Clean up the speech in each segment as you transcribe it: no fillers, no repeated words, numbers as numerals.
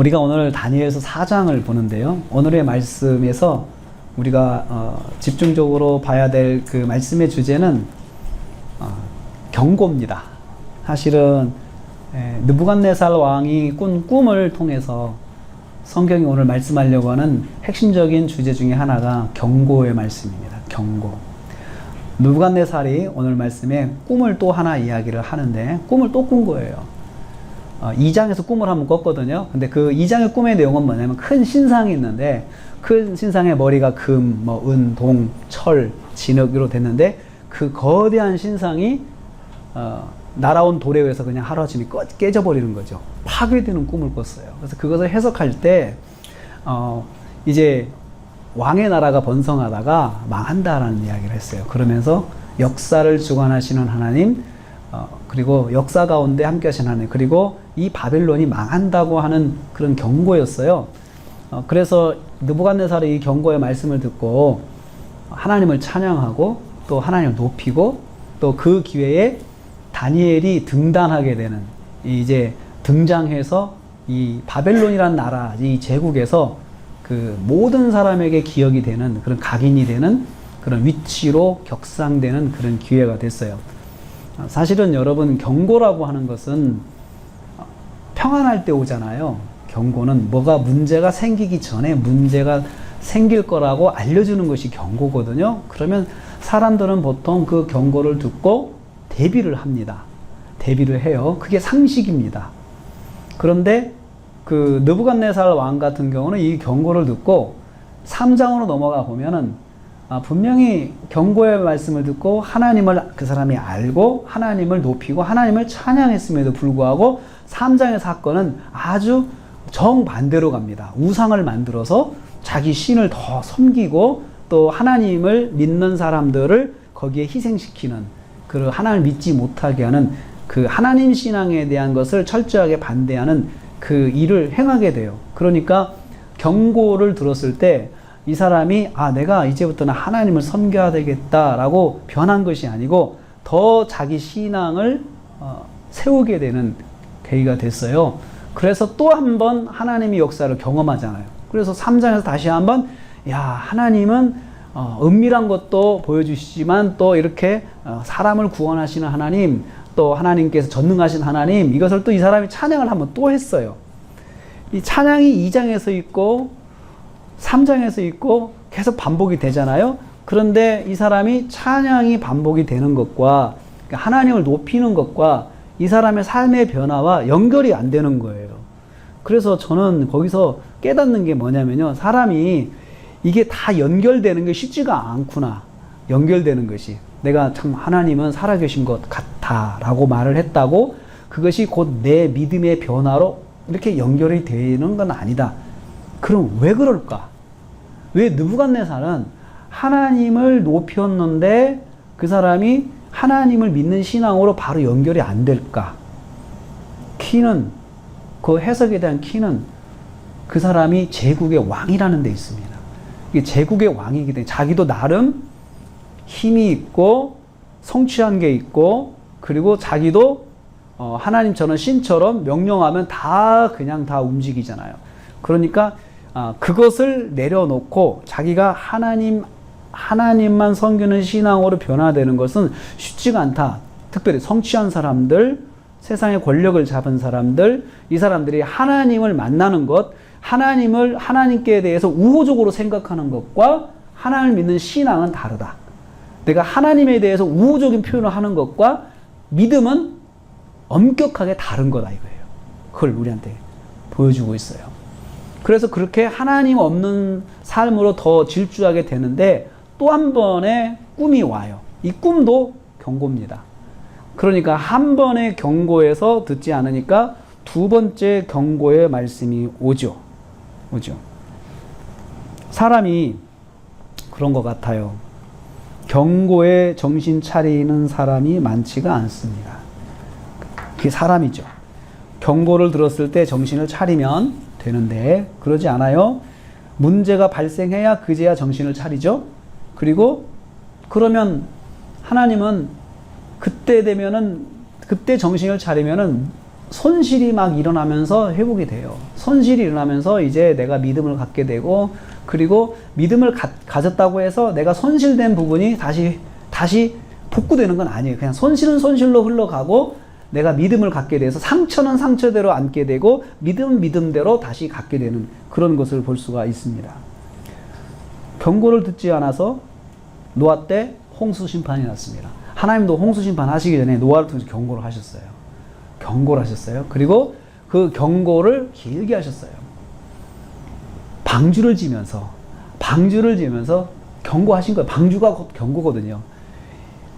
우리가 오늘 다니엘서 4장을 보는데요. 오늘의 말씀에서 우리가 집중적으로 봐야 될 그 말씀의 주제는 경고입니다. 사실은 느부갓네살 왕이 꾼 꿈을 통해서 성경이 오늘 말씀하려고 하는 핵심적인 주제 중에 하나가 경고의 말씀입니다. 경고. 느부갓네살이 오늘 말씀에 꿈을 또 하나 이야기를 하는데 꿈을 또 꾼 거예요. 2장에서 꿈을 한번 꿨거든요. 근데 그 2장의 꿈의 내용은 뭐냐면 큰 신상이 있는데 큰 신상의 머리가 금, 은, 동, 철, 진흙으로 됐는데 그 거대한 신상이 날아온 돌에 의해서 그냥 하루아침에 깨져버리는 거죠. 파괴되는 꿈을 꿨어요. 그래서 그것을 해석할 때 이제 왕의 나라가 번성하다가 망한다라는 이야기를 했어요. 그러면서 역사를 주관하시는 하나님, 그리고 역사 가운데 함께 하신 하나님, 그리고 이 바벨론이 망한다고 하는 그런 경고였어요. 그래서 느부갓네살이 이 경고의 말씀을 듣고 하나님을 찬양하고 또 하나님을 높이고 또 그 기회에 다니엘이 등단하게 되는, 이제 등장해서 이 바벨론이라는 나라, 이 제국에서 그 모든 사람에게 기억이 되는 그런 각인이 되는 그런 위치로 격상되는 그런 기회가 됐어요. 사실은 여러분, 경고라고 하는 것은 평안할 때 오잖아요. 경고는 뭐가 문제가 생기기 전에 문제가 생길 거라고 알려주는 것이 경고거든요. 그러면 사람들은 보통 그 경고를 듣고 대비를 합니다. 대비를 해요. 그게 상식입니다. 그런데 그 느부갓네살 왕 같은 경우는 이 경고를 듣고 3장으로 넘어가 보면은 분명히 경고의 말씀을 듣고 하나님을 그 사람이 알고 하나님을 높이고 하나님을 찬양했음에도 불구하고 3장의 사건은 아주 정반대로 갑니다. 우상을 만들어서 자기 신을 더 섬기고 또 하나님을 믿는 사람들을 거기에 희생시키는, 그 하나님을 믿지 못하게 하는 그 하나님 신앙에 대한 것을 철저하게 반대하는 그 일을 행하게 돼요. 그러니까 경고를 들었을 때 이 사람이 내가 이제부터는 하나님을 섬겨야 되겠다라고 변한 것이 아니고 더 자기 신앙을 세우게 되는 계기가 됐어요. 그래서 또 한 번 하나님의 역사를 경험하잖아요. 그래서 3장에서 다시 한번 하나님은 은밀한 것도 보여주시지만 또 이렇게 사람을 구원하시는 하나님, 또 하나님께서 전능하신 하나님, 이것을 또 이 사람이 찬양을 한번 또 했어요. 이 찬양이 2장에서 있고 3장에서 있고 계속 반복이 되잖아요. 그런데 이 사람이 찬양이 반복이 되는 것과 하나님을 높이는 것과 이 사람의 삶의 변화와 연결이 안 되는 거예요. 그래서 저는 거기서 깨닫는 게 뭐냐면요, 사람이 이게 다 연결되는 게 쉽지가 않구나. 연결되는 것이, 내가 참 하나님은 살아계신 것 같아 라고 말을 했다고 그것이 곧 내 믿음의 변화로 이렇게 연결이 되는 건 아니다. 그럼 왜 그럴까? 왜 느부갓네살은 하나님을 높였는데 그 사람이 하나님을 믿는 신앙으로 바로 연결이 안 될까? 키는, 그 해석에 대한 키는 그 사람이 제국의 왕이라는 데 있습니다. 이게 제국의 왕이기 때문에 자기도 나름 힘이 있고 성취한 게 있고, 그리고 자기도 하나님처럼 신처럼 명령하면 그냥 다 움직이잖아요. 그러니까 그것을 내려놓고 자기가 하나님만 섬기는 신앙으로 변화되는 것은 쉽지가 않다. 특별히 성취한 사람들, 세상의 권력을 잡은 사람들, 이 사람들이 하나님을 만나는 것, 하나님께 대해서 우호적으로 생각하는 것과 하나님을 믿는 신앙은 다르다. 내가 하나님에 대해서 우호적인 표현을 하는 것과 믿음은 엄격하게 다른 거다 이거예요. 그걸 우리한테 보여주고 있어요. 그래서 그렇게 하나님 없는 삶으로 더 질주하게 되는데 또 한 번의 꿈이 와요. 이 꿈도 경고입니다. 그러니까 한 번의 경고에서 듣지 않으니까 두 번째 경고의 말씀이 오죠. 사람이 그런 것 같아요. 경고에 정신 차리는 사람이 많지가 않습니다. 그게 사람이죠. 경고를 들었을 때 정신을 차리면 되는데 그러지 않아요. 문제가 발생해야 그제야 정신을 차리죠. 그리고 그러면 하나님은 그때 되면은, 그때 정신을 차리면은 손실이 막 일어나면서 회복이 돼요. 손실이 일어나면서 이제 내가 믿음을 갖게 되고, 그리고 믿음을 가졌다고 해서 내가 손실된 부분이 다시 복구되는 건 아니에요. 그냥 손실은 손실로 흘러가고, 내가 믿음을 갖게 돼서 상처는 상처대로 안게 되고, 믿음은 믿음대로 다시 갖게 되는 그런 것을 볼 수가 있습니다. 경고를 듣지 않아서 노아 때 홍수 심판이 났습니다. 하나님도 홍수 심판 하시기 전에 노아를 통해서 경고를 하셨어요. 경고를 하셨어요. 그리고 그 경고를 길게 하셨어요. 방주를 지면서 경고하신 거예요. 방주가 곧 경고거든요.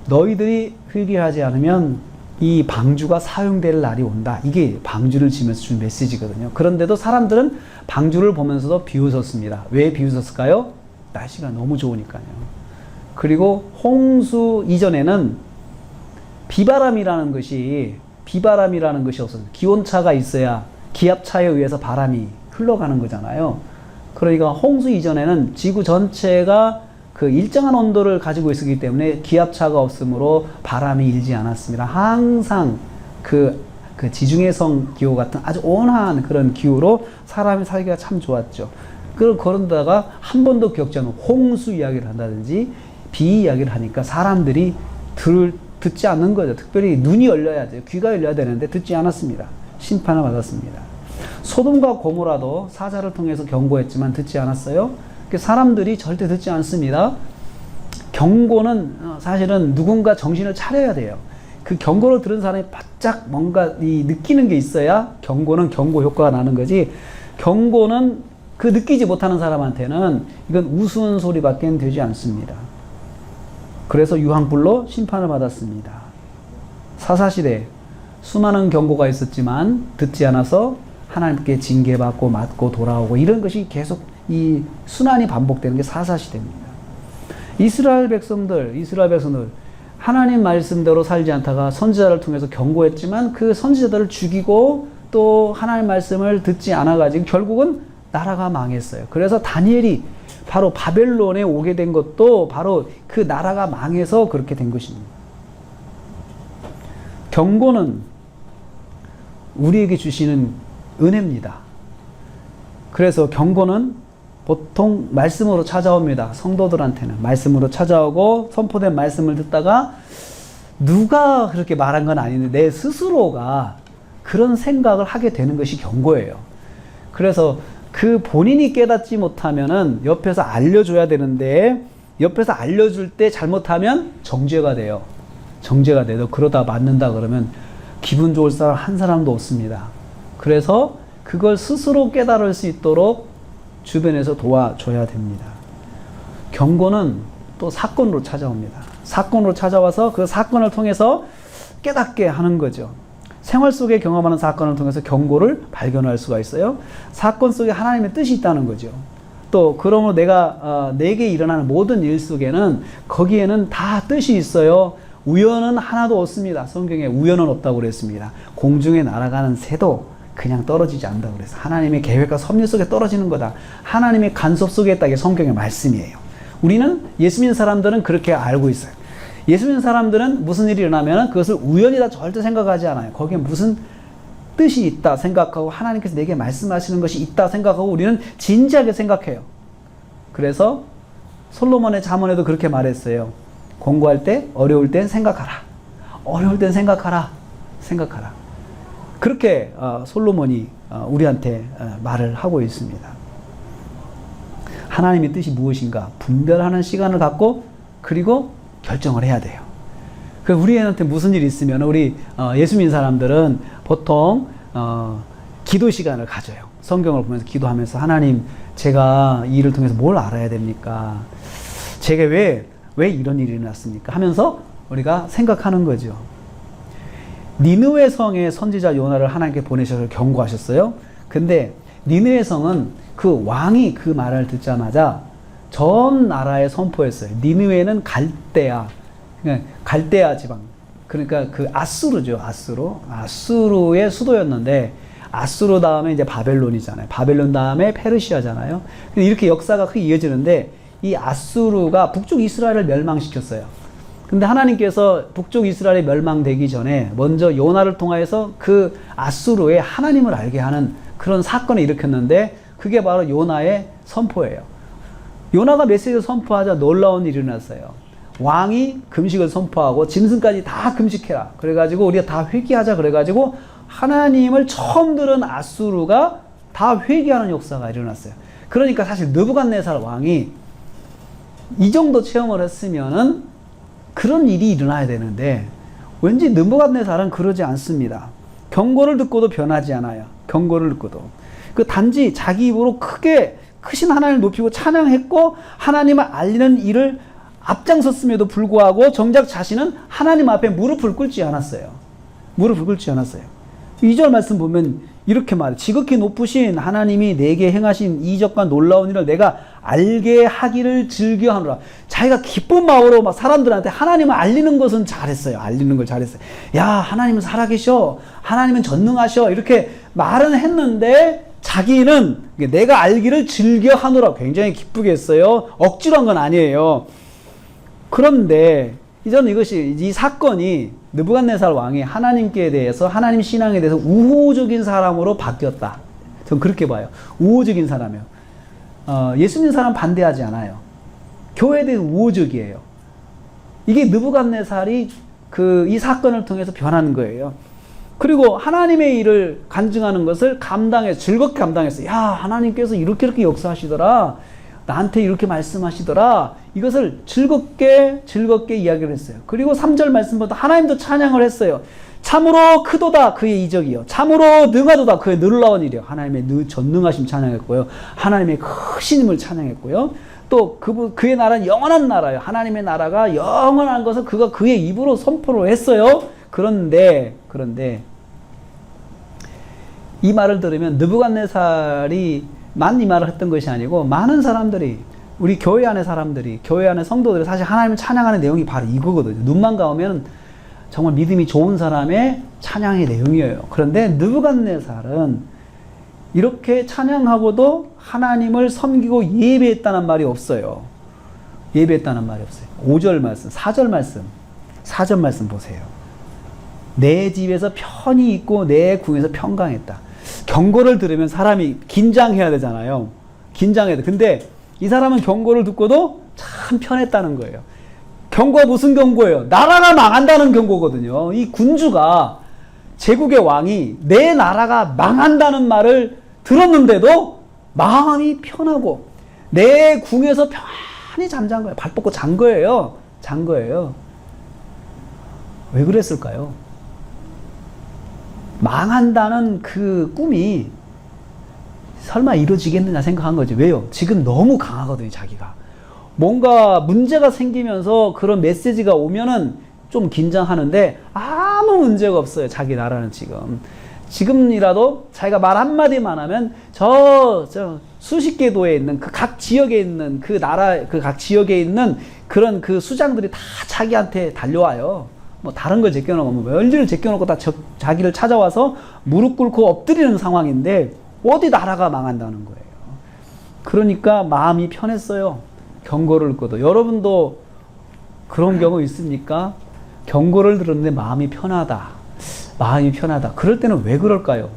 너희들이 회개하지 않으면 이 방주가 사용될 날이 온다. 이게 방주를 지면서 준 메시지거든요. 그런데도 사람들은 방주를 보면서도 비웃었습니다. 왜 비웃었을까요? 날씨가 너무 좋으니까요. 그리고 홍수 이전에는 비바람이라는 것이 없었어요. 기온차가 있어야 기압차에 의해서 바람이 흘러가는 거잖아요. 그러니까 홍수 이전에는 지구 전체가 그 일정한 온도를 가지고 있었기 때문에 기압차가 없으므로 바람이 일지 않았습니다. 항상 그 지중해성 기후 같은 아주 온화한 그런 기후로 사람이 살기가 참 좋았죠. 그런다가 한 번도 겪지 않은 홍수 이야기를 한다든지 비 이야기를 하니까 사람들이 듣지 않는 거죠. 특별히 눈이 열려야 돼요. 귀가 열려야 되는데 듣지 않았습니다. 심판을 받았습니다. 소돔과 고모라도 사자를 통해서 경고했지만 듣지 않았어요. 사람들이 절대 듣지 않습니다. 경고는 사실은 누군가 정신을 차려야 돼요. 그 경고를 들은 사람이 바짝 뭔가 느끼는 게 있어야 경고는 경고 효과가 나는 거지. 경고는 그 느끼지 못하는 사람한테는 이건 우스운 소리밖에 되지 않습니다. 그래서 유황불로 심판을 받았습니다. 사사시대 수많은 경고가 있었지만 듣지 않아서 하나님께 징계받고 맞고 돌아오고 이런 것이 계속 이 순환이 반복되는 게 사사시대입니다. 이스라엘 백성들 하나님 말씀대로 살지 않다가 선지자를 통해서 경고했지만 그 선지자들을 죽이고 또 하나님 말씀을 듣지 않아가지고 결국은 나라가 망했어요. 그래서 다니엘이 바로 바벨론에 오게 된 것도 바로 그 나라가 망해서 그렇게 된 것입니다. 경고는 우리에게 주시는 은혜입니다. 그래서 경고는 보통 말씀으로 찾아옵니다. 성도들한테는 말씀으로 찾아오고 선포된 말씀을 듣다가 누가 그렇게 말한 건 아닌데 내 스스로가 그런 생각을 하게 되는 것이 경고예요. 그래서 그 본인이 깨닫지 못하면은 옆에서 알려줘야 되는데 옆에서 알려줄 때 잘못하면 정죄가 돼요. 정죄가 돼도 그러다 맞는다 그러면 기분 좋을 사람 한 사람도 없습니다. 그래서 그걸 스스로 깨달을 수 있도록 주변에서 도와줘야 됩니다. 경고는 또 사건으로 찾아옵니다. 사건으로 찾아와서 그 사건을 통해서 깨닫게 하는 거죠. 생활 속에 경험하는 사건을 통해서 경고를 발견할 수가 있어요. 사건 속에 하나님의 뜻이 있다는 거죠. 또 그러므로 내게 일어나는 모든 일 속에는 거기에는 다 뜻이 있어요. 우연은 하나도 없습니다. 성경에 우연은 없다고 그랬습니다. 공중에 날아가는 새도 그냥 떨어지지 않는다고 그래서 하나님의 계획과 섭리 속에 떨어지는 거다. 하나님의 간섭 속에 있다. 이게 성경의 말씀이에요. 우리는 예수 믿는 사람들은 그렇게 알고 있어요. 예수 믿는 사람들은 무슨 일이 일어나면 그것을 우연이다 절대 생각하지 않아요. 거기에 무슨 뜻이 있다 생각하고 하나님께서 내게 말씀하시는 것이 있다 생각하고 우리는 진지하게 생각해요. 그래서 솔로몬의 잠언에도 그렇게 말했어요. 공부할 때 어려울 땐 생각하라. 어려울 땐 생각하라. 그렇게 솔로몬이 우리한테 말을 하고 있습니다. 하나님의 뜻이 무엇인가 분별하는 시간을 갖고 그리고 결정을 해야 돼요. 우리한테 무슨 일이 있으면 우리 예수 믿는 사람들은 보통 기도 시간을 가져요. 성경을 보면서 기도하면서 하나님 제가 이 일을 통해서 뭘 알아야 됩니까? 제가 왜 이런 일이 일어났습니까? 하면서 우리가 생각하는 거죠. 니느웨 성의 선지자 요나를 하나님께 보내셔서 경고하셨어요. 근데 니느웨 성은 그 왕이 그 말을 듣자마자 전 나라에 선포했어요. 니느웨는 갈대아 지방. 그러니까 그 아수르죠. 아수르의 수도였는데 아수르 다음에 이제 바벨론이잖아요. 바벨론 다음에 페르시아잖아요. 이렇게 역사가 크게 이어지는데 이 아수르가 북쪽 이스라엘을 멸망시켰어요. 근데 하나님께서 북쪽 이스라엘이 멸망되기 전에 먼저 요나를 통하여서 그 아수르에 하나님을 알게 하는 그런 사건을 일으켰는데 그게 바로 요나의 선포예요. 요나가 메시지를 선포하자 놀라운 일이 일어났어요. 왕이 금식을 선포하고 짐승까지 다 금식해라. 그래가지고 우리가 다 회개하자. 그래가지고 하나님을 처음 들은 아수르가 다 회개하는 역사가 일어났어요. 그러니까 사실 느부갓네살 왕이 이 정도 체험을 했으면은 그런 일이 일어나야 되는데 왠지 느부갓네살은 그러지 않습니다. 경고를 듣고도 변하지 않아요. 경고를 듣고도. 그 단지 자기 입으로 크신 하나님을 높이고 찬양했고 하나님을 알리는 일을 앞장섰음에도 불구하고 정작 자신은 하나님 앞에 무릎을 꿇지 않았어요. 무릎을 꿇지 않았어요. 2절 말씀 보면 이렇게 말해요. 지극히 높으신 하나님이 내게 행하신 이적과 놀라운 일을 내가 알게 하기를 즐겨하노라. 자기가 기쁜 마음으로 막 사람들한테 하나님을 알리는 것은 잘했어요. 알리는 걸 잘했어요. 야, 하나님은 살아계셔. 하나님은 전능하셔. 이렇게 말은 했는데 자기는 내가 알기를 즐겨하노라. 굉장히 기쁘게 했어요. 억지로 한 건 아니에요. 그런데 저는 이 사건이 느부갓네살 왕이 하나님께 대해서 하나님 신앙에 대해서 우호적인 사람으로 바뀌었다. 저는 그렇게 봐요. 우호적인 사람이요. 예수 믿는 사람 반대하지 않아요. 교회에 대해서 우호적이에요. 이게 느부갓네살이 이 사건을 통해서 변하는 거예요. 그리고 하나님의 일을 간증하는 것을 즐겁게 감당했어요. 야, 하나님께서 이렇게 역사하시더라. 나한테 이렇게 말씀하시더라. 이것을 즐겁게 이야기를 했어요. 그리고 3절 말씀보다 하나님도 찬양을 했어요. 참으로 크도다 그의 이적이요. 참으로 능하도다 그의 놀라운 일이요. 하나님의 전능하심 찬양했고요. 하나님의 크신 힘을 찬양했고요. 또 그의 나라는 영원한 나라예요. 하나님의 나라가 영원한 것을 그가 그의 입으로 선포를 했어요. 그런데 이 말을 들으면 느부갓네살이 만 이 말을 했던 것이 아니고 많은 사람들이 우리 교회 안의 성도들이 사실 하나님을 찬양하는 내용이 바로 이거거든요. 눈만 감으면 정말 믿음이 좋은 사람의 찬양의 내용이에요. 그런데 느부갓네살은 이렇게 찬양하고도 하나님을 섬기고 예배했다는 말이 없어요. 예배했다는 말이 없어요. 5절 말씀, 4절 말씀 보세요. 내 집에서 편히 있고 내 궁에서 평강했다. 경고를 들으면 사람이 긴장해야 되잖아요. 긴장해야 돼. 근데 이 사람은 경고를 듣고도 참 편했다는 거예요. 경고가 무슨 경고예요? 나라가 망한다는 경고거든요. 이 군주가 제국의 왕이 내 나라가 망한다는 말을 들었는데도 마음이 편하고 내 궁에서 편히 잠잔 거예요. 발 뻗고 잔 거예요. 왜 그랬을까요? 망한다는 그 꿈이 설마 이루어지겠느냐 생각한 거지. 왜요? 지금 너무 강하거든요, 자기가. 뭔가 문제가 생기면서 그런 메시지가 오면은 좀 긴장하는데 아무 문제가 없어요, 자기 나라는 지금. 지금이라도 자기가 말 한마디만 하면 수십 개 도에 있는 그 각 지역에 있는 그 나라, 그 각 지역에 있는 그런 그 수장들이 다 자기한테 달려와요. 뭐 다른 걸 제껴놓고 뭐 멀리를 제껴놓고 다 자기를 찾아와서 무릎 꿇고 엎드리는 상황인데 어디 나라가 망한다는 거예요. 그러니까 마음이 편했어요. 경고를 듣고도. 여러분도 그런 경우 있습니까? 경고를 들었는데 마음이 편하다. 그럴 때는 왜 그럴까요?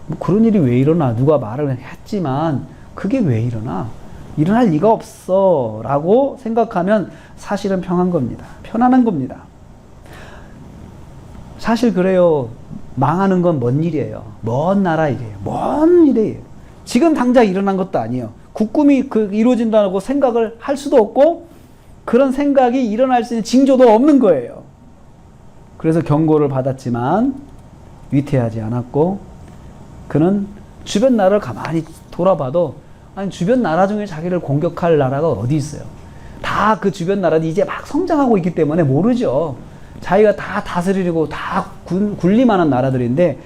뭐 그런 일이 왜 일어나? 누가 말을 했지만 그게 왜 일어나? 일어날 리가 없어 라고 생각하면 사실은 편안한 겁니다. 사실 그래요. 망하는 건 먼 일이에요. 먼 나라 일이에요. 지금 당장 일어난 것도 아니에요. 국꿈이 이루어진다고 생각을 할 수도 없고 그런 생각이 일어날 수 있는 징조도 없는 거예요. 그래서 경고를 받았지만 위태하지 않았고 그는 주변 나라를 가만히 돌아봐도 아니 주변 나라 중에 자기를 공격할 나라가 어디 있어요. 다 그 주변 나라들이 이제 막 성장하고 있기 때문에 모르죠. 자기가 다 다스리려고 다 군림하는 나라들인데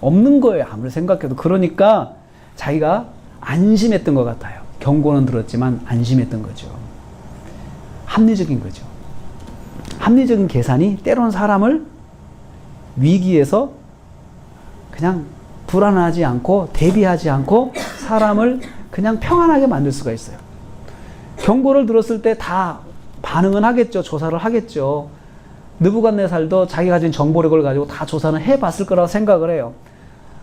없는 거예요. 아무리 생각해도. 그러니까 자기가 안심했던 것 같아요. 경고는 들었지만 안심했던 거죠. 합리적인 거죠. 합리적인 계산이 때로는 사람을 위기에서 그냥 불안하지 않고 대비하지 않고 사람을 그냥 평안하게 만들 수가 있어요. 경고를 들었을 때 다 반응은 하겠죠. 조사를 하겠죠. 느부갓네살도 자기가 가진 정보력을 가지고 다 조사는 해봤을 거라고 생각을 해요.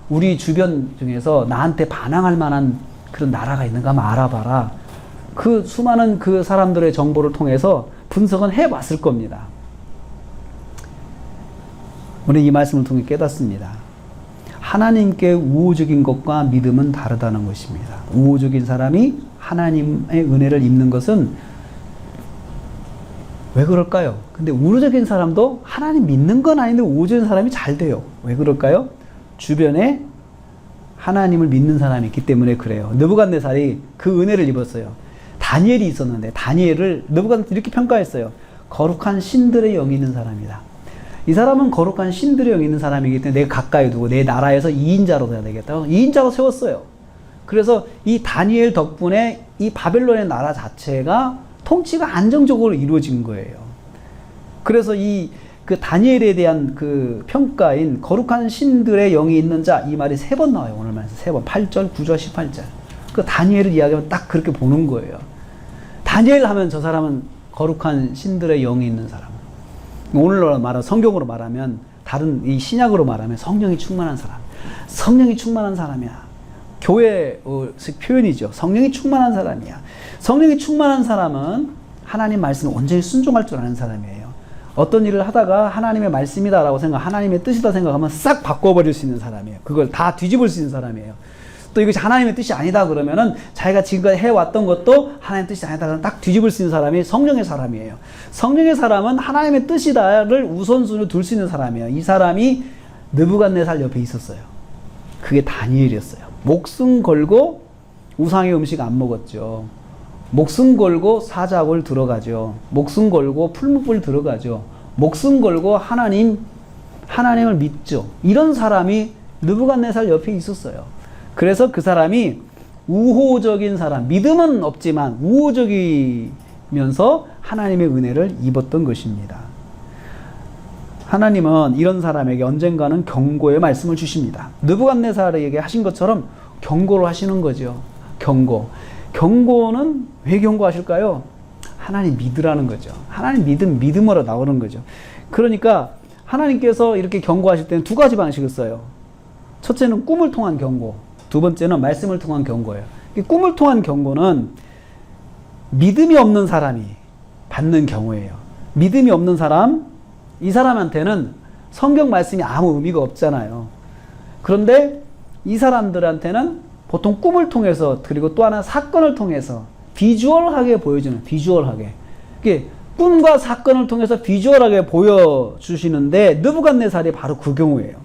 우리 주변 중에서 나한테 반항할 만한 그런 나라가 있는가 한번 알아봐라. 그 수많은 그 사람들의 정보를 통해서 분석은 해봤을 겁니다. 우리 이 말씀을 통해 깨닫습니다. 하나님께 우호적인 것과 믿음은 다르다는 것입니다. 우호적인 사람이 하나님의 은혜를 입는 것은 왜 그럴까요? 근데 우호적인 사람도 하나님 믿는 건 아닌데 우호적인 사람이 잘 돼요. 왜 그럴까요? 주변에 하나님을 믿는 사람이 있기 때문에 그래요. 느부갓네살이 그 은혜를 입었어요. 다니엘이 있었는데 다니엘을 느부갓네살이 이렇게 평가했어요. 거룩한 신들의 영이 있는 사람이다. 이 사람은 거룩한 신들의 영이 있는 사람이기 때문에 내가 가까이 두고 내 나라에서 2인자로 돼야 되겠다. 2인자로 세웠어요. 그래서 이 다니엘 덕분에 이 바벨론의 나라 자체가 통치가 안정적으로 이루어진 거예요. 그래서 그 다니엘에 대한 그 평가인 거룩한 신들의 영이 있는 자, 이 말이 3번 나와요. 오늘 말에서 3번. 8절, 9절, 18절. 그 다니엘을 이야기하면 딱 그렇게 보는 거예요. 다니엘 하면 저 사람은 거룩한 신들의 영이 있는 사람. 오늘로 말하면, 성경으로 말하면, 다른 이 신약으로 말하면 성령이 충만한 사람. 성령이 충만한 사람이야. 교회식 표현이죠. 성령이 충만한 사람이야. 성령이 충만한 사람은 하나님 말씀에 온전히 순종할 줄 아는 사람이에요. 어떤 일을 하다가 하나님의 말씀이다라고 하나님의 뜻이다 생각하면 싹 바꿔버릴 수 있는 사람이에요. 그걸 다 뒤집을 수 있는 사람이에요. 또 이것이 하나님의 뜻이 아니다 그러면은 자기가 지금까지 해왔던 것도 하나님의 뜻이 아니다 그러면 딱 뒤집을 수 있는 사람이 성령의 사람이에요. 성령의 사람은 하나님의 뜻이다를 우선순위로 둘 수 있는 사람이에요. 이 사람이 느부갓네살 옆에 있었어요. 그게 다니엘이었어요. 목숨 걸고 우상의 음식 안 먹었죠. 목숨 걸고 사자굴 들어가죠. 목숨 걸고 풀무불 들어가죠. 목숨 걸고 하나님을 믿죠. 이런 사람이 느부갓네살 옆에 있었어요. 그래서 그 사람이 우호적인 사람, 믿음은 없지만 우호적이면서 하나님의 은혜를 입었던 것입니다. 하나님은 이런 사람에게 언젠가는 경고의 말씀을 주십니다. 느부갓네살에게 하신 것처럼 경고를 하시는 거죠. 경고는 왜 경고하실까요? 하나님 믿으라는 거죠. 하나님 믿음으로 나오는 거죠. 그러니까 하나님께서 이렇게 경고하실 때는 2가지 방식을 써요. 첫째는 꿈을 통한 경고, 2번째는 말씀을 통한 경고예요. 이 꿈을 통한 경고는 믿음이 없는 사람이 받는 경우예요. 믿음이 없는 사람, 이 사람한테는 성경 말씀이 아무 의미가 없잖아요. 그런데 이 사람들한테는 보통 꿈을 통해서, 그리고 또 하나 사건을 통해서 비주얼하게 보여주는, 비주얼하게. 꿈과 사건을 통해서 비주얼하게 보여주시는데 느부갓네살이 바로 그 경우예요.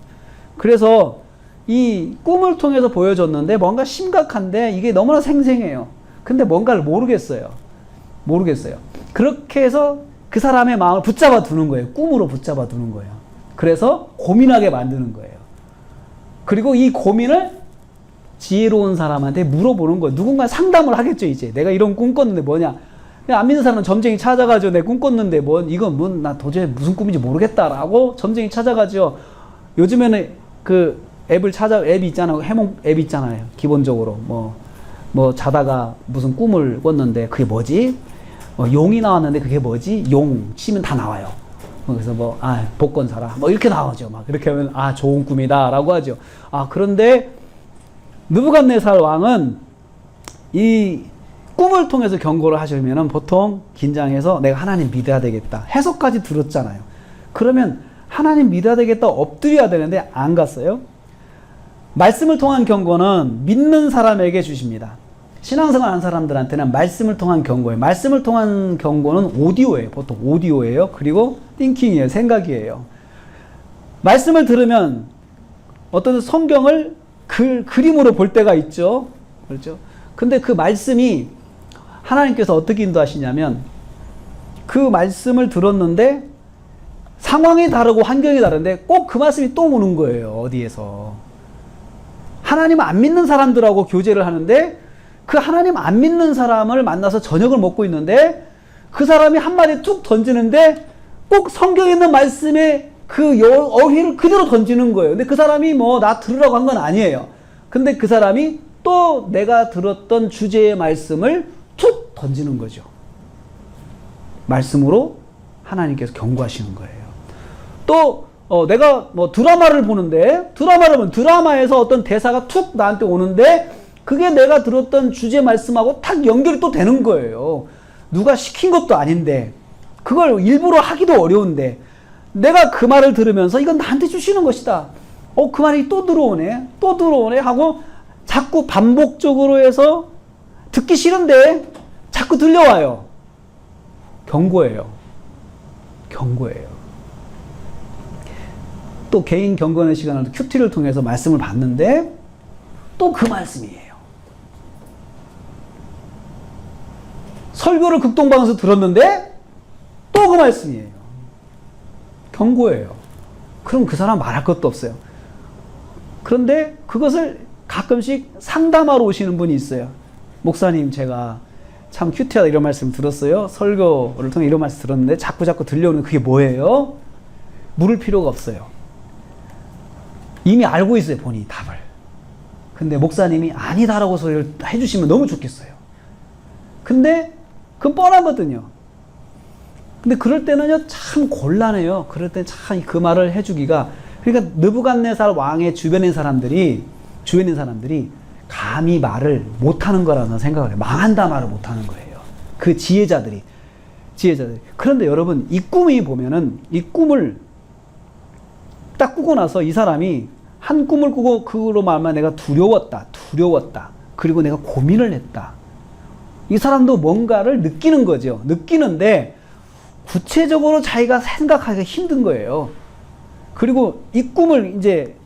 그래서 이 꿈을 통해서 보여줬는데 뭔가 심각한데 이게 너무나 생생해요. 근데 뭔가를 모르겠어요. 그렇게 해서 그 사람의 마음을 붙잡아 두는 거예요. 꿈으로 붙잡아 두는 거예요. 그래서 고민하게 만드는 거예요. 그리고 이 고민을 지혜로운 사람한테 물어보는 거예요. 누군가 상담을 하겠죠, 이제. 내가 이런 꿈 꿨는데 뭐냐. 안 믿는 사람은 점쟁이 찾아가죠. 내 꿈 꿨는데 이건 나 도저히 무슨 꿈인지 모르겠다라고 점쟁이 찾아가죠. 요즘에는 그 앱이 있잖아요. 해몽 앱 있잖아요. 기본적으로. 자다가 무슨 꿈을 꿨는데 그게 뭐지? 용이 나왔는데 그게 뭐지? 용 치면 다 나와요. 그래서 복권 사라. 이렇게 나오죠. 그렇게 하면, 좋은 꿈이다. 라고 하죠. 그런데, 느부갓네살 왕은 이 꿈을 통해서 경고를 하시면은 보통 긴장해서 내가 하나님 믿어야 되겠다. 해석까지 들었잖아요. 그러면 하나님 믿어야 되겠다. 엎드려야 되는데 안 갔어요. 말씀을 통한 경고는 믿는 사람에게 주십니다. 신앙생활 하는 사람들한테는 말씀을 통한 경고예요. 말씀을 통한 경고는 오디오예요. 보통 오디오예요. 그리고 띵킹이에요. 생각이에요. 말씀을 들으면 어떤 성경을 그림으로 볼 때가 있죠. 그렇죠? 근데 그 말씀이 하나님께서 어떻게 인도하시냐면 그 말씀을 들었는데 상황이 다르고 환경이 다른데 꼭 그 말씀이 또 오는 거예요. 어디에서. 하나님 안 믿는 사람들하고 교제를 하는데 그 하나님 안 믿는 사람을 만나서 저녁을 먹고 있는데 그 사람이 한마디 툭 던지는데 꼭 성경에 있는 말씀에 그 어휘를 그대로 던지는 거예요. 근데 그 사람이 나 들으라고 한 건 아니에요. 근데 그 사람이 또 내가 들었던 주제의 말씀을 툭 던지는 거죠. 말씀으로 하나님께서 경고하시는 거예요. 또 내가 뭐 드라마를 보는데 드라마에서 어떤 대사가 툭 나한테 오는데 그게 내가 들었던 주제 말씀하고 탁 연결이 또 되는 거예요. 누가 시킨 것도 아닌데 그걸 일부러 하기도 어려운데 내가 그 말을 들으면서 이건 나한테 주시는 것이다. 그 말이 또 들어오네 하고 자꾸 반복적으로 해서 듣기 싫은데 자꾸 들려와요. 경고예요. 또 개인 경건의 시간을 큐티를 통해서 말씀을 받는데 또 그 말씀이에요. 설교를 극동방에서 들었는데 또 그 말씀이에요. 경고예요. 그럼 그 사람 말할 것도 없어요. 그런데 그것을 가끔씩 상담하러 오시는 분이 있어요. 목사님, 제가 참 큐티하다 이런 말씀 들었어요. 설교를 통해 이런 말씀 들었는데 자꾸 들려오는 그게 뭐예요? 물을 필요가 없어요. 이미 알고 있어요, 본인이 답을. 근데 목사님이 아니다라고 소리를 해주시면 너무 좋겠어요. 근데 그건 뻔하거든요. 근데 그럴 때는요, 참 곤란해요. 그럴 때 참 그 말을 해주기가. 그러니까 느부갓네살 왕의 주변에 있는 사람들이 감히 말을 못하는 거라는 생각을 해요. 망한다 말을 못하는 거예요. 그 지혜자들이. 그런데 여러분, 이 꿈이 보면은, 이 꿈을 딱 꾸고 나서 이 사람이 한 꿈을 꾸고 그로 말하면 내가 두려웠다. 그리고 내가 고민을 했다. 이 사람도 뭔가를 느끼는 거죠. 느끼는데 구체적으로 자기가 생각하기가 힘든 거예요. 그리고 이 꿈을 이제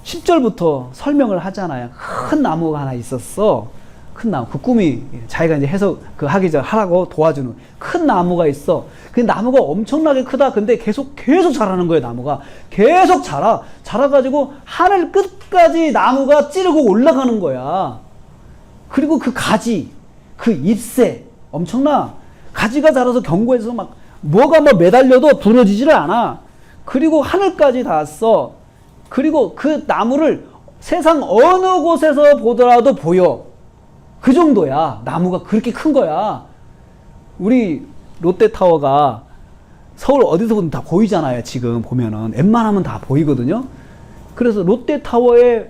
10절부터 설명을 하잖아요. 큰 나무가 하나 있었어. 큰 나무. 그 꿈이 자기가 이제 해석 하기 전 하라고 도와주는 큰 나무가 있어. 그 나무가 엄청나게 크다. 근데 계속 자라는 거예요. 나무가 계속 자라가지고 하늘 끝까지 나무가 찌르고 올라가는 거야. 그리고 그 가지, 그 잎새 엄청나. 가지가 자라서 경고해서 막 뭐가 매달려도 부러지지를 않아. 그리고 하늘까지 닿았어. 그리고 그 나무를 세상 어느 곳에서 보더라도 보여. 그 정도야. 나무가 그렇게 큰 거야. 우리 롯데타워가 서울 어디서 보든 다 보이잖아요. 지금 보면은 웬만하면 다 보이거든요. 그래서 롯데타워에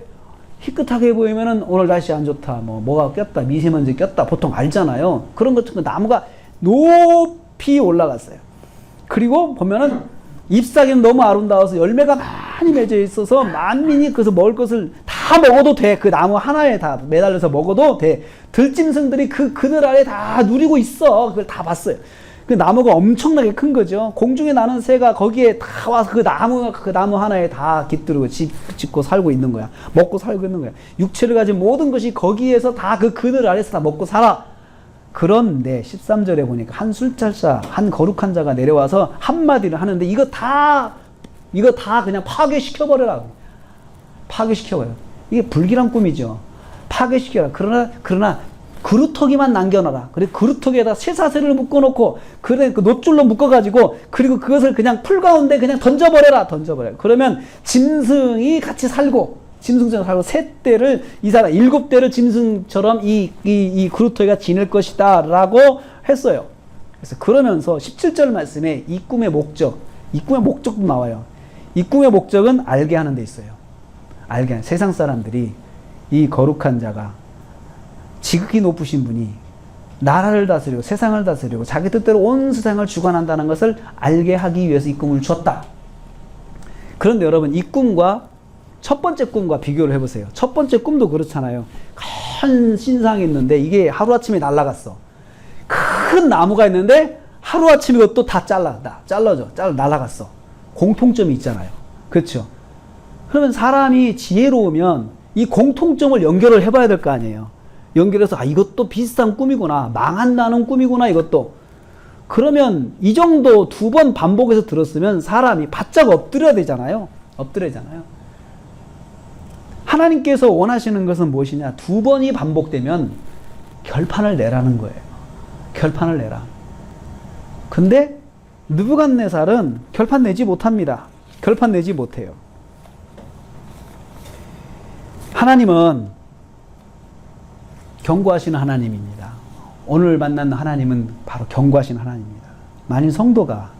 희끗하게 보이면은 오늘 날씨 안 좋다, 뭐가 꼈다, 미세먼지 꼈다, 보통 알잖아요. 그런 것처럼 나무가 높이 올라갔어요. 그리고 보면은 잎사귀는 너무 아름다워서 열매가 많이 맺어 있어서 만민이 그래서 먹을 것을 다 먹어도 돼. 그 나무 하나에 다 매달려서 먹어도 돼. 들짐승들이 그늘 아래 다 누리고 있어. 그걸 다 봤어요. 그 나무가 엄청나게 큰 거죠. 공중에 나는 새가 거기에 다 와서 그 나무 하나에 다 깃들고 짓고 살고 있는 거야. 먹고 살고 있는 거야. 육체를 가진 모든 것이 거기에서 다 그 그늘 아래서 다 먹고 살아. 그런데 13절에 보니까 한 술찰사, 한 거룩한 자가 내려와서 한마디를 하는데 이거 다 그냥 파괴시켜버려라. 파괴시켜버려. 이게 불길한 꿈이죠. 파괴시켜라. 그러나 그루터기만 남겨놔라. 그래 그루터기에다 쇠사슬을 묶어놓고 그래 그 노줄로 묶어가지고 그리고 그것을 그냥 풀 가운데 그냥 던져버려. 그러면 짐승이 같이 살고 짐승처럼 살고 이 사람 7대를 짐승처럼 이 그루터기가 지낼 것이다 라고 했어요. 그래서 그러면서 17절 말씀에 이 꿈의 목적도 나와요. 이 꿈의 목적은 알게 하는 데 있어요. 세상 사람들이 이 거룩한 자가 지극히 높으신 분이 나라를 다스리고 세상을 다스리고 자기 뜻대로 온 세상을 주관한다는 것을 알게 하기 위해서 이 꿈을 줬다. 그런데 여러분, 이 꿈과 첫 번째 꿈과 비교를 해보세요. 첫 번째 꿈도 그렇잖아요. 큰 신상이 있는데 이게 하루아침에 날아갔어. 큰 나무가 있는데 하루아침에 이것도 다 날아갔어. 공통점이 있잖아요. 그렇죠? 그러면 사람이 지혜로우면 이 공통점을 연결을 해봐야 될 거 아니에요. 연결해서 이것도 비슷한 꿈이구나. 망한다는 꿈이구나 이것도. 그러면 이 정도 2번 반복해서 들었으면 사람이 바짝 엎드려야 되잖아요. 하나님께서 원하시는 것은 무엇이냐? 2번이 반복되면 결판을 내라는 거예요. 결판을 내라. 근데 느부갓네살은 결판 내지 못합니다. 결판 내지 못해요. 하나님은 경고하시는 하나님입니다. 오늘 만난 하나님은 바로 경고하시는 하나님입니다. 만일 성도가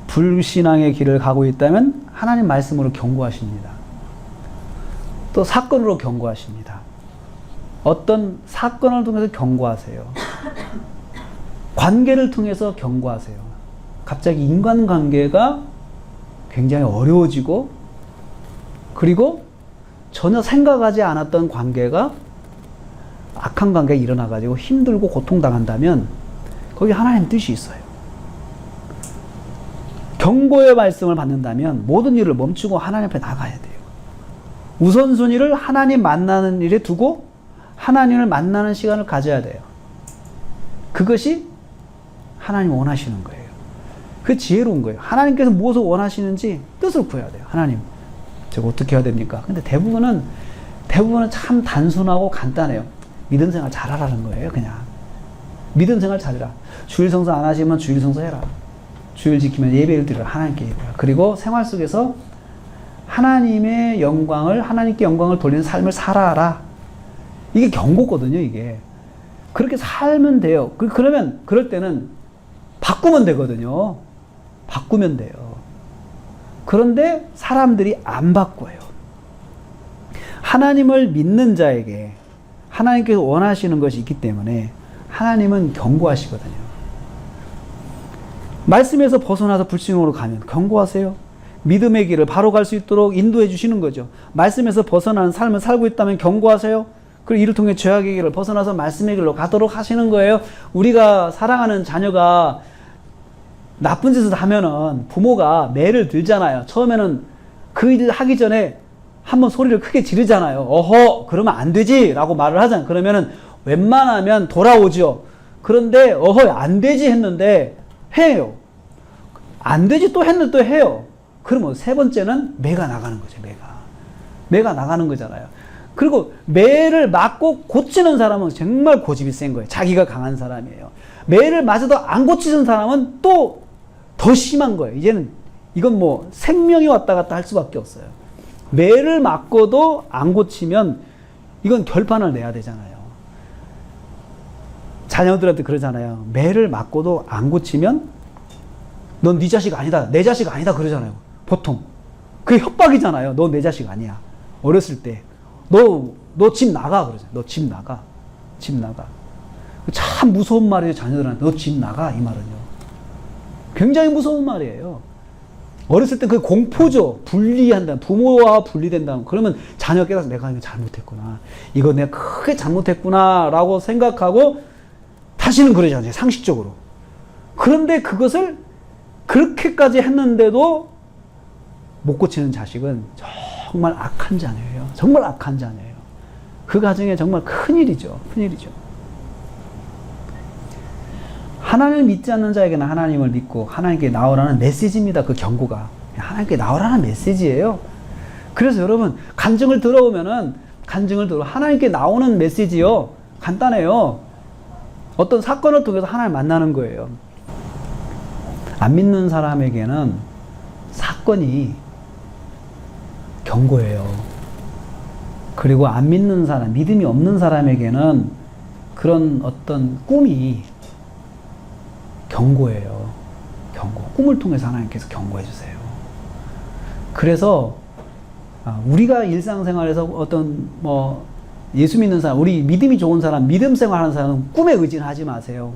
불신앙의 길을 가고 있다면 하나님 말씀으로 경고하십니다. 또 사건으로 경고하십니다. 어떤 사건을 통해서 경고하세요. 관계를 통해서 경고하세요. 갑자기 인간관계가 굉장히 어려워지고 그리고 전혀 생각하지 않았던 관계가 악한 관계가 일어나가지고 힘들고 고통당한다면 거기 하나님 뜻이 있어요. 경고의 말씀을 받는다면 모든 일을 멈추고 하나님 앞에 나가야 돼요. 우선순위를 하나님 만나는 일에 두고 하나님을 만나는 시간을 가져야 돼요. 그것이 하나님 원하시는 거예요. 그 지혜로운 거예요. 하나님께서 무엇을 원하시는지 뜻을 구해야 돼요. 하나님, 제가 어떻게 해야 됩니까? 근데 대부분은 참 단순하고 간단해요. 믿음 생활 잘하라는 거예요, 그냥. 믿음 생활 잘해라. 주일 성수 안 하시면 주일 성수 해라. 주일 지키면 예배를 드려라. 하나님께 예배라. 그리고 생활 속에서 하나님의 영광을, 하나님께 영광을 돌리는 삶을 살아라. 이게 경고거든요, 이게. 그렇게 살면 돼요. 그러면, 그럴 때는 바꾸면 되거든요. 바꾸면 돼요. 그런데 사람들이 안 바꿔요. 하나님을 믿는 자에게 하나님께서 원하시는 것이 있기 때문에 하나님은 경고하시거든요. 말씀에서 벗어나서 불신앙으로 가면 경고하세요. 믿음의 길을 바로 갈 수 있도록 인도해 주시는 거죠. 말씀에서 벗어나는 삶을 살고 있다면 경고하세요. 그리고 이를 통해 죄악의 길을 벗어나서 말씀의 길로 가도록 하시는 거예요. 우리가 사랑하는 자녀가 나쁜 짓을 하면은 부모가 매를 들잖아요. 처음에는 그 일을 하기 전에 한번 소리를 크게 지르잖아요. 어허, 그러면 안 되지 라고 말을 하잖아요. 그러면은 웬만하면 돌아오죠. 그런데 어허, 안 되지 했는데 해요. 안 되지 또 했는데 또 해요. 그러면 세 번째는 매가 나가는 거죠. 매가 나가는 거잖아요. 그리고 매를 맞고 고치는 사람은 정말 고집이 센 거예요. 자기가 강한 사람이에요. 매를 맞아도 안 고치는 사람은 또 더 심한 거예요. 이제는 이건 뭐 생명이 왔다 갔다 할 수밖에 없어요. 매를 맞고도 안 고치면 이건 결판을 내야 되잖아요. 자녀들한테 그러잖아요. 매를 맞고도 안 고치면 넌 네 자식 아니다. 내 자식 아니다. 그러잖아요. 보통. 그게 협박이잖아요. 너 내 자식 아니야. 어렸을 때. 너 집 나가. 그러잖아요. 너 집 나가. 집 나가. 참 무서운 말이에요. 자녀들한테. 너 집 나가. 이 말은요. 굉장히 무서운 말이에요. 어렸을 때 그게 공포죠. 분리한다. 부모와 분리된다. 그러면 자녀가 깨달아서 내가 이거 잘못했구나. 이거 내가 크게 잘못했구나. 라고 생각하고 다시는 그러잖아요. 상식적으로. 그런데 그것을 그렇게까지 했는데도 못 고치는 자식은 정말 악한 자녀예요. 정말 악한 자녀예요. 그 가정에 정말 큰일이죠. 큰일이죠. 하나님을 믿지 않는 자에게는 하나님을 믿고 하나님께 나오라는 메시지입니다. 그 경고가. 하나님께 나오라는 메시지예요. 그래서 여러분, 간증을 들어오면은, 하나님께 나오는 메시지요. 간단해요. 어떤 사건을 통해서 하나님 만나는 거예요. 안 믿는 사람에게는 사건이 경고예요. 그리고 안 믿는 사람, 믿음이 없는 사람에게는 그런 어떤 꿈이 경고예요. 경고. 꿈을 통해서 하나님께서 경고해 주세요. 그래서 우리가 일상생활에서 어떤 예수 믿는 사람, 우리 믿음이 좋은 사람, 믿음 생활하는 사람은 꿈에 의지하지 마세요.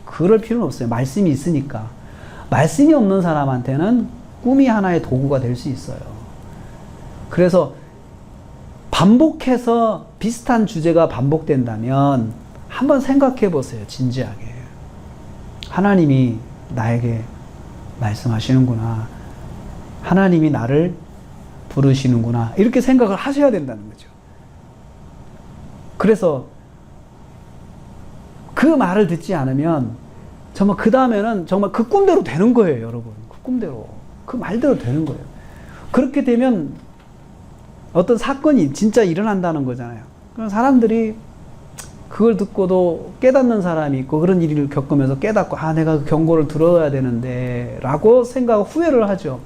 그럴 필요는 없어요. 말씀이 있으니까. 말씀이 없는 사람한테는 꿈이 하나의 도구가 될 수 있어요. 그래서 반복해서 비슷한 주제가 반복된다면 한번 생각해 보세요. 진지하게. 하나님이 나에게 말씀하시는구나. 하나님이 나를 부르시는구나. 이렇게 생각을 하셔야 된다는 거죠. 그래서 그 말을 듣지 않으면 정말 그 다음에는 정말 그 꿈대로 되는 거예요, 여러분. 그 꿈대로. 그 말대로 되는 거예요. 그렇게 되면 어떤 사건이 진짜 일어난다는 거잖아요. 그럼 사람들이 그걸 듣고도 깨닫는 사람이 있고 그런 일을 겪으면서 깨닫고 내가 그 경고를 들어야 되는데 라고 생각하고 후회를 하죠.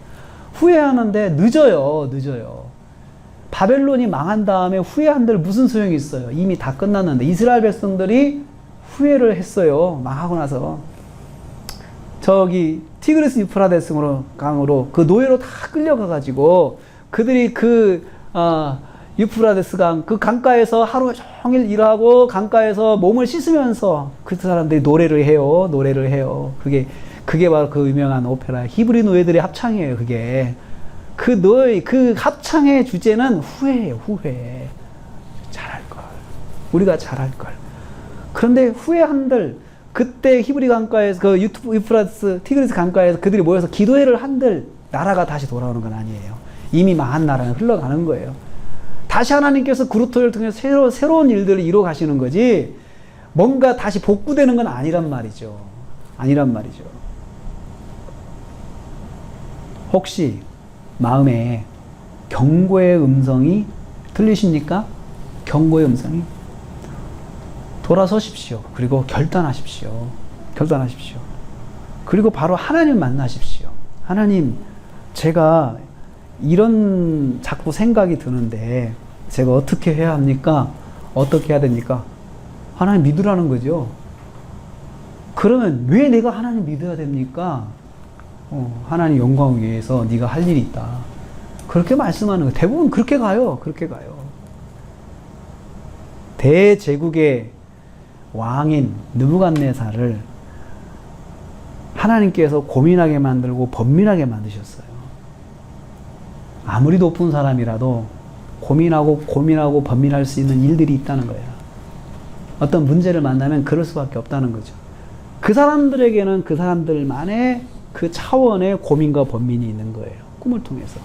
후회하는데 늦어요. 바벨론이 망한 다음에 후회한들 무슨 소용이 있어요. 이미 다 끝났는데 이스라엘 백성들이 후회를 했어요. 망하고 나서. 저기 티그리스 유프라데스 강으로 그 노예로 다 끌려가가지고 그들이 유프라데스 강, 그 강가에서 하루 종일 일하고 강가에서 몸을 씻으면서 그 사람들이 노래를 해요. 그게 바로 그 유명한 오페라 히브리 노예들의 합창이에요. 그게 그 합창의 주제는 후회예요. 후회. 잘할 걸. 우리가 잘할 걸. 그런데 후회한들 그때 히브리 강가에서 그 유프라데스 티그리스 강가에서 그들이 모여서 기도회를 한들 나라가 다시 돌아오는 건 아니에요. 이미 망한 나라는 흘러가는 거예요. 다시 하나님께서 그루터를 통해서 새로운 일들을 이루어 가시는 거지 뭔가 다시 복구되는 건 아니란 말이죠. 혹시 마음에 경고의 음성이 들리십니까? 경고의 음성이? 돌아서십시오. 그리고 결단하십시오. 그리고 바로 하나님 만나십시오. 하나님, 제가 이런 자꾸 생각이 드는데 제가 어떻게 해야 합니까? 어떻게 해야 됩니까? 하나님 믿으라는 거죠. 그러면 왜 내가 하나님 믿어야 됩니까? 하나님 영광을 위해서 네가 할 일이 있다. 그렇게 말씀하는 거예요. 대부분 그렇게 가요. 대제국의 왕인 느부갓네살을 하나님께서 고민하게 만들고 번민하게 만드셨어요. 아무리 높은 사람이라도 고민하고 번민할 수 있는 일들이 있다는 거예요. 어떤 문제를 만나면 그럴 수밖에 없다는 거죠. 그 사람들에게는 그 사람들만의 그 차원의 고민과 번민이 있는 거예요. 꿈을 통해서.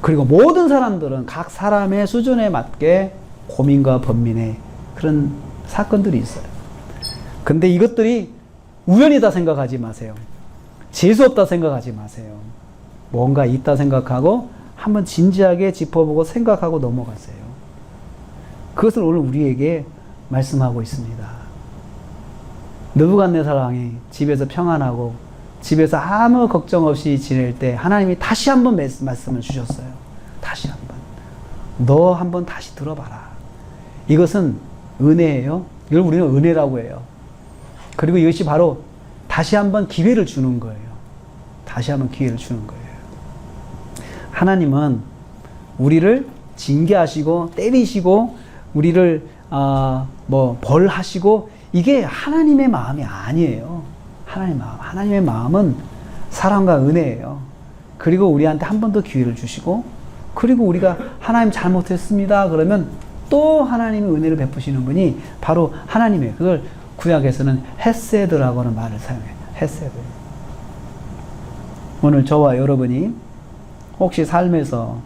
그리고 모든 사람들은 각 사람의 수준에 맞게 고민과 번민의 그런 사건들이 있어요. 근데 이것들이 우연이다 생각하지 마세요. 재수없다 생각하지 마세요. 뭔가 있다 생각하고 한번 진지하게 짚어보고 생각하고 넘어가세요. 그것을 오늘 우리에게 말씀하고 있습니다. 느부갓네살 왕이 집에서 평안하고 집에서 아무 걱정 없이 지낼 때 하나님이 다시 한번 말씀을 주셨어요. 다시 한번. 너 한번 다시 들어봐라. 이것은 은혜예요. 이걸 우리는 은혜라고 해요. 그리고 이것이 바로 다시 한번 기회를 주는 거예요. 하나님은 우리를 징계하시고 때리시고 우리를 벌하시고 이게 하나님의 마음이 아니에요. 하나님의 마음은 사랑과 은혜예요. 그리고 우리한테 한 번 더 기회를 주시고 그리고 우리가 하나님 잘못했습니다. 그러면 또 하나님의 은혜를 베푸시는 분이 바로 하나님이에요. 그걸 구약에서는 헤세드라고 하는 말을 사용해요. 헤세드. 오늘 저와 여러분이 혹시 삶에서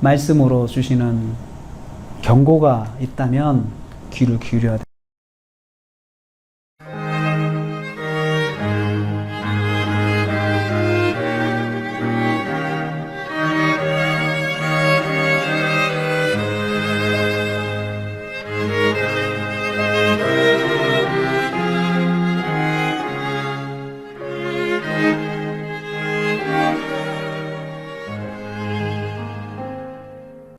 말씀으로 주시는 경고가 있다면 귀를 기울여야 돼요.